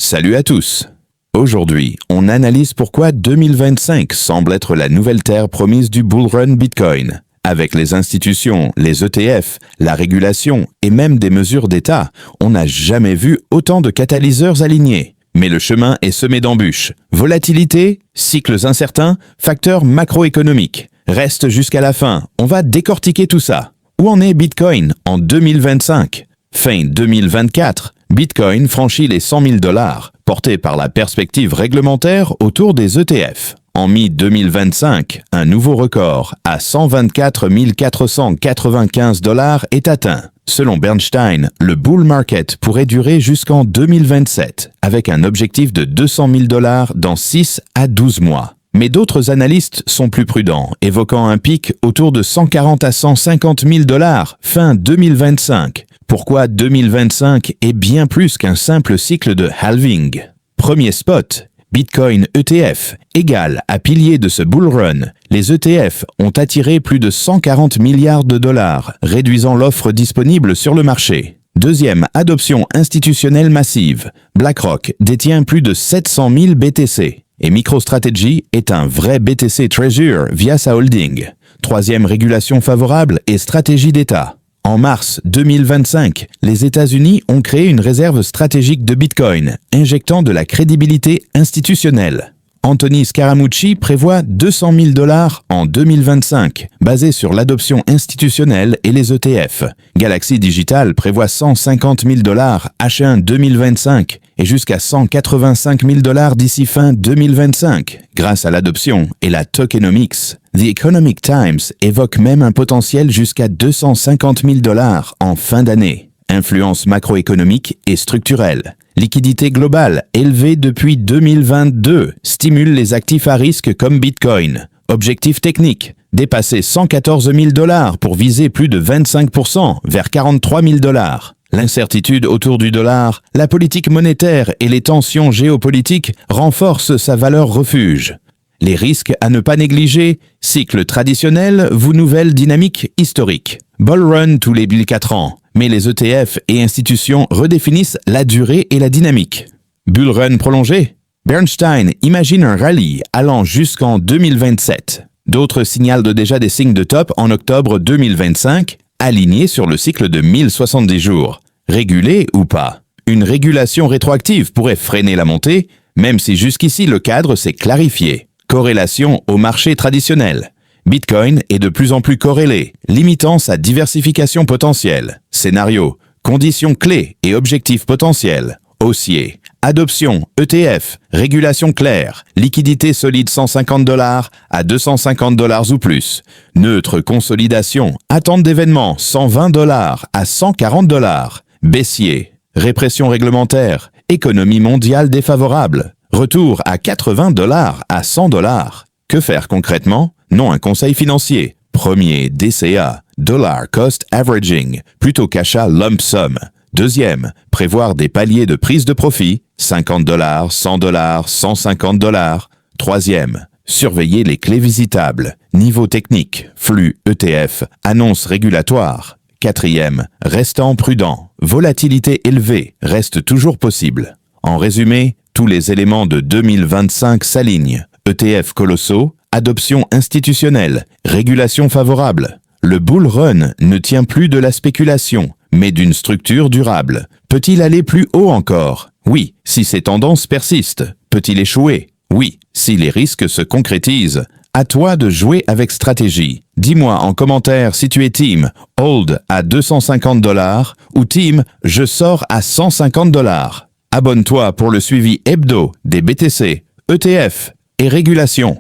Salut à tous. Aujourd'hui, on analyse pourquoi 2025 semble être la nouvelle terre promise du bull run Bitcoin. Avec les institutions, les ETF, la régulation et même des mesures d'État, on n'a jamais vu autant de catalyseurs alignés. Mais le chemin est semé d'embûches. Volatilité, cycles incertains, facteurs macroéconomiques. Reste jusqu'à la fin, on va décortiquer tout ça. Où en est Bitcoin en 2025 ? Fin 2024, Bitcoin franchit les 100 000 $, porté par la perspective réglementaire autour des ETF. En mi-2025, un nouveau record à 124 495 $ est atteint. Selon Bernstein, le bull market pourrait durer jusqu'en 2027, avec un objectif de 200 000 $ dans 6 à 12 mois. Mais d'autres analystes sont plus prudents, évoquant un pic autour de 140 à 150 000 $ fin 2025. Pourquoi 2025 est bien plus qu'un simple cycle de halving. Premier spot, Bitcoin ETF, égal à pilier de ce bull run. Les ETF ont attiré plus de 140 milliards de $, réduisant l'offre disponible sur le marché. Deuxième, adoption institutionnelle massive. BlackRock détient plus de 700 000 BTC. Et MicroStrategy est un vrai BTC Treasurer via sa holding. Troisième, régulation favorable et stratégie d'État. En mars 2025, les États-Unis ont créé une réserve stratégique de Bitcoin, injectant de la crédibilité institutionnelle. Anthony Scaramucci prévoit 200 000 $ en 2025, basé sur l'adoption institutionnelle et les ETF. Galaxy Digital prévoit 150 000 $ H1 2025 et jusqu'à 185 000 $ d'ici fin 2025, grâce à l'adoption et la tokenomics. The Economic Times évoque même un potentiel jusqu'à 250 000 $ en fin d'année. Influence macroéconomique et structurelle. Liquidité globale élevée depuis 2022 stimule les actifs à risque comme Bitcoin. Objectif technique, dépasser 114 000 $ pour viser plus de 25% vers 43 000 $. L'incertitude autour du dollar, la politique monétaire et les tensions géopolitiques renforcent sa valeur refuge. Les risques à ne pas négliger, cycle traditionnel, vous nouvelle dynamique historique. Bull run tous les 4 ans, mais les ETF et institutions redéfinissent la durée et la dynamique. Bull run prolongé? Bernstein imagine un rallye allant jusqu'en 2027. D'autres signalent déjà des signes de top en octobre 2025, alignés sur le cycle de 1070 jours. Régulé ou pas? Une régulation rétroactive pourrait freiner la montée, même si jusqu'ici le cadre s'est clarifié. Corrélation au marché traditionnel. Bitcoin est de plus en plus corrélé, limitant sa diversification potentielle. Scénario, conditions clés et objectifs potentiels. Haussier, adoption, ETF, régulation claire, liquidité solide 150 $ à 250 $ ou plus. Neutre, consolidation, attente d'événements 120 $ à 140 $. Baissier, répression réglementaire, économie mondiale défavorable. Retour à 80 $ à 100 $. Que faire concrètement? Non un conseil financier. Premier, DCA, Dollar Cost Averaging, plutôt qu'achat lump sum. Deuxième, prévoir des paliers de prise de profit, 50 $, 100 $, 150 $. Troisième, surveiller les clés visitables, niveau technique, flux ETF, annonces régulatoires. Quatrième, restant prudent, volatilité élevée, reste toujours possible. En résumé, tous les éléments de 2025 s'alignent. ETF colossaux, adoption institutionnelle, régulation favorable. Le bull run ne tient plus de la spéculation, mais d'une structure durable. Peut-il aller plus haut encore? Oui, si ces tendances persistent. Peut-il échouer? Oui, si les risques se concrétisent. À toi de jouer avec stratégie. Dis-moi en commentaire si tu es team hold à 250 $ ou team je sors à 150 $. Abonne-toi pour le suivi hebdo des BTC, ETF et régulation.